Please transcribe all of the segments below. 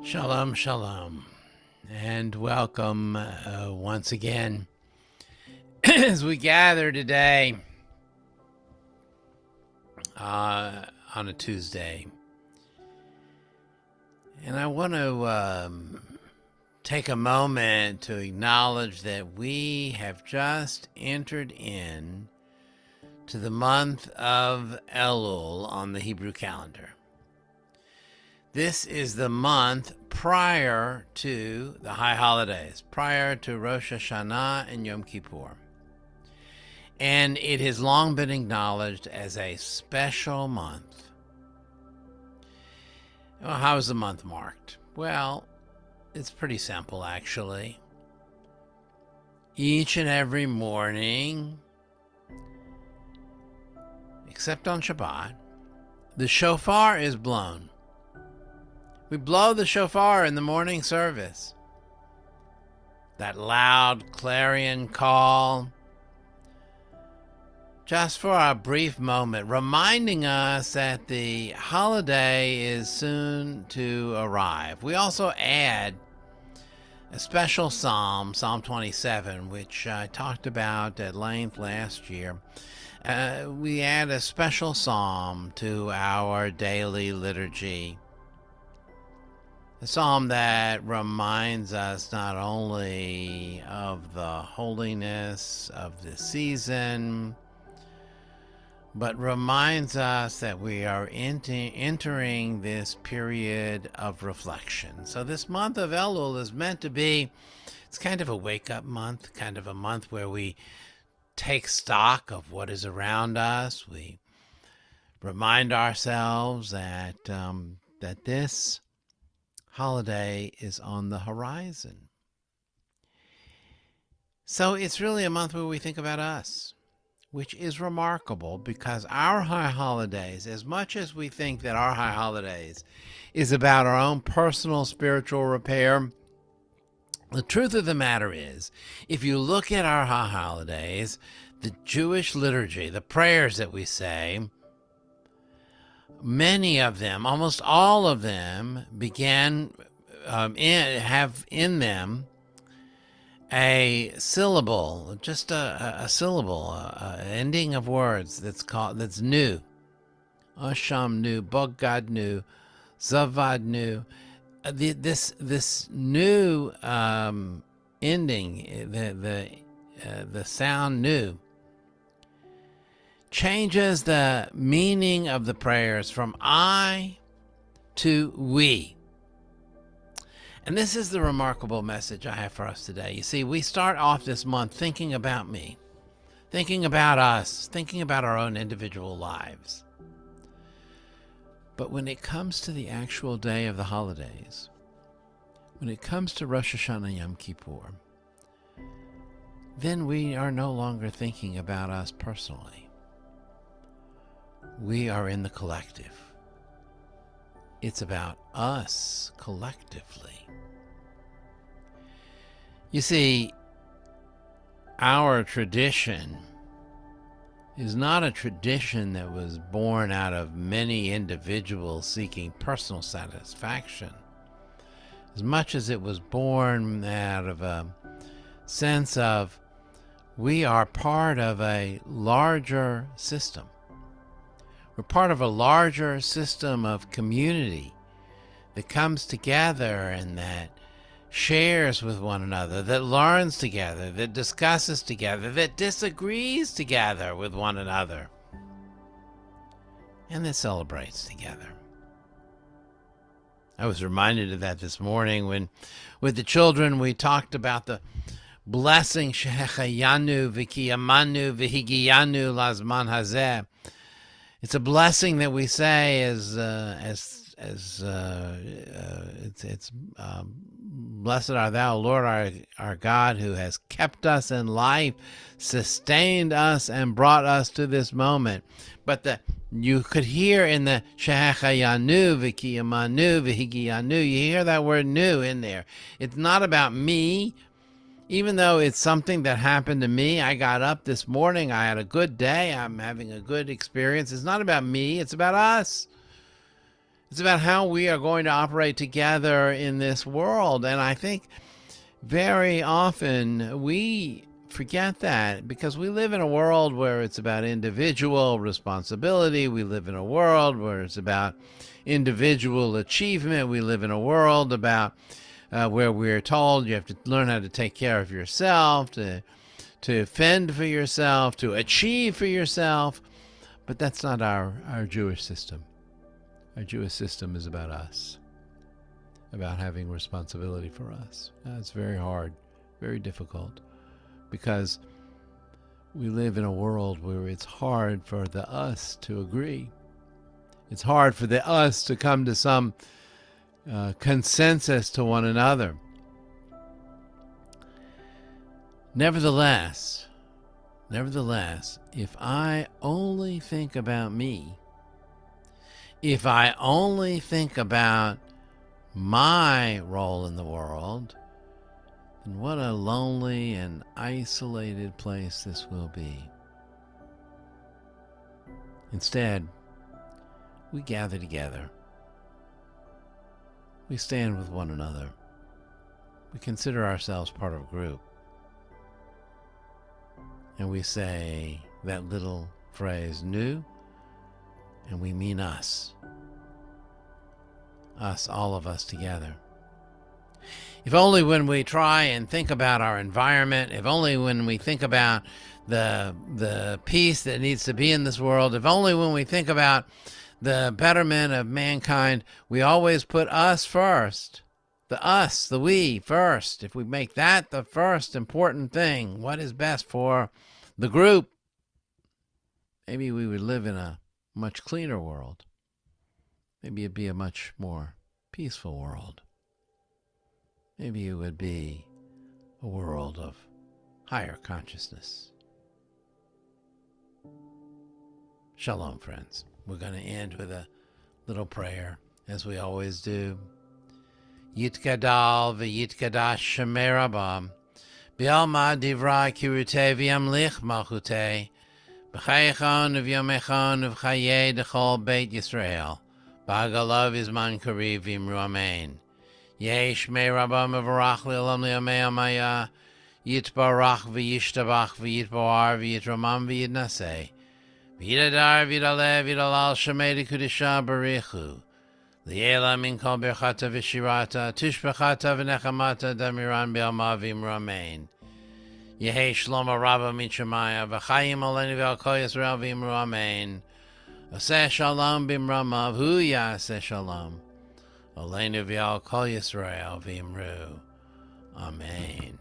Shalom, shalom, and welcome once again as we gather today on a Tuesday. And I want to take a moment to acknowledge that we have just entered in to the month of Elul on the Hebrew calendar. This is the month prior to the high holidays, prior to Rosh Hashanah and Yom Kippur. And it has long been acknowledged as a special month. Well, how is the month marked? Well, it's pretty simple, actually. Each and every morning, except on Shabbat, the shofar is blown. We blow the shofar in the morning service. That loud clarion call, just for a brief moment, reminding us that the holiday is soon to arrive. We also add a special psalm, Psalm 27, which I talked about at length last year. We add a special psalm to our daily liturgy. A psalm that reminds us not only of the holiness of the season, but reminds us that we are entering this period of reflection. So this month of Elul is meant to be, it's kind of a wake-up month, kind of a month where we take stock of what is around us. We remind ourselves that that this holiday is on the horizon. So it's really a month where we think about us, which is remarkable because our high holidays, as much as we think that our high holidays is about our own personal spiritual repair, the truth of the matter is, if you look at our high holidays, the Jewish liturgy, the prayers that we say, many of them, almost all of them, have in them a syllable, just a syllable, ending of words that's new. Asham new, Bogad new, Zavad new. This new ending, the sound new, changes the meaning of the prayers from I to we. And this is the remarkable message I have for us today. You see, we start off this month thinking about me, thinking about us, thinking about our own individual lives. But when it comes to the actual day of the holidays, when it comes to Rosh Hashanah and Yom Kippur, then we are no longer thinking about us personally. We are in the collective. It's about us collectively. You see, our tradition is not a tradition that was born out of many individuals seeking personal satisfaction, as much as it was born out of a sense of we are part of a larger system. We're part of a larger system of community that comes together and that shares with one another, that learns together, that discusses together, that disagrees together with one another, and that celebrates together. I was reminded of that this morning when, with the children, we talked about the blessing Shehechayanu v'kiyamanu v'higiyanu lazman hazeh. It's a blessing that we say blessed art thou, Lord our God, who has kept us in life, sustained us, and brought us to this moment. But you could hear in the Shehechayanu v'kiyamanu v'higiyanu, you hear that word new in there. It's not about me. Even though it's something that happened to me, I got up this morning, I had a good day, I'm having a good experience. It's not about me, it's about us. It's about how we are going to operate together in this world. And I think very often we forget that because we live in a world where it's about individual responsibility. We live in a world where it's about individual achievement. We live in a world about where we're told you have to learn how to take care of yourself, to fend for yourself, to achieve for yourself. But that's not our Jewish system. Our Jewish system is about us, about having responsibility for us. It's very hard, very difficult, because we live in a world where it's hard for the us to agree. It's hard for the us to come to some consensus to one another. Nevertheless, if I only think about me, if I only think about my role in the world, then what a lonely and isolated place this will be. Instead, we gather together. We stand with one another. We consider ourselves part of a group. And we say that little phrase, "nu," and we mean us. Us, all of us together. If only when we try and think about our environment, if only when we think about the peace that needs to be in this world, if only when we think about the betterment of mankind, we always put us first. The us, the we first. If we make that the first important thing, what is best for the group, maybe we would live in a much cleaner world. Maybe it'd be a much more peaceful world. Maybe it would be a world of higher consciousness. Shalom, friends. We're going to end with a little prayer, as we always do. Yitkadal v'yitkadash shemei Rabbam, b'alma divrei kirutei v'yamlich malchutei, b'chayechon v'yomechon v'chayei d'chol beit Yisrael, b'agalav izman kariv v'imru amen. Yeh shmei Rabbam v'varach li'olam li'amei amaya, yitbarach v'yishtabach v'yitboar v'yitramam v'yidnaseh, v'yidadar v'yidaleh v'yidalal shemei d'kudisha barichu, li'ela min kol berchata v'shirata, tishbachata v'nechamata damiran b'alma v'imru amen. Yehi shlomo rabba min shemaya, v'chayim olenu v'al kol Yisrael v'imru amen. Aseh shalom b'imramav, hu yaseh shalom. Olenu v'al kol Yisrael v'imru amen.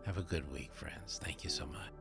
Have a good week, friends. Thank you so much.